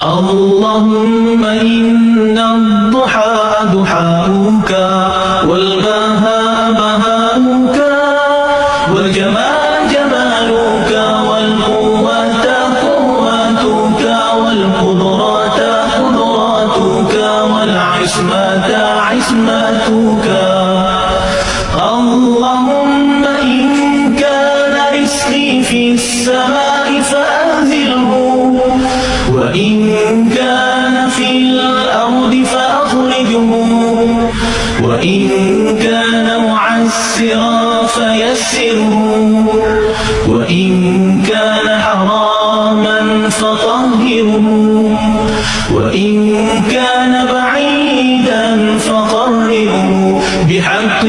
اللهم إن الضحى ضحاؤك والبهاء بهاؤك والجمال جمالك والقوة قوتك والقدرة قدرتك والعصمة عصمتك. اللهم إن كان رزقي في السماء فأنزله وإن كان في الأرض فأخرجه وإن كان معسرا فيسره وإن كان حراما فطهره وإن كان بعيدا فقرره بحق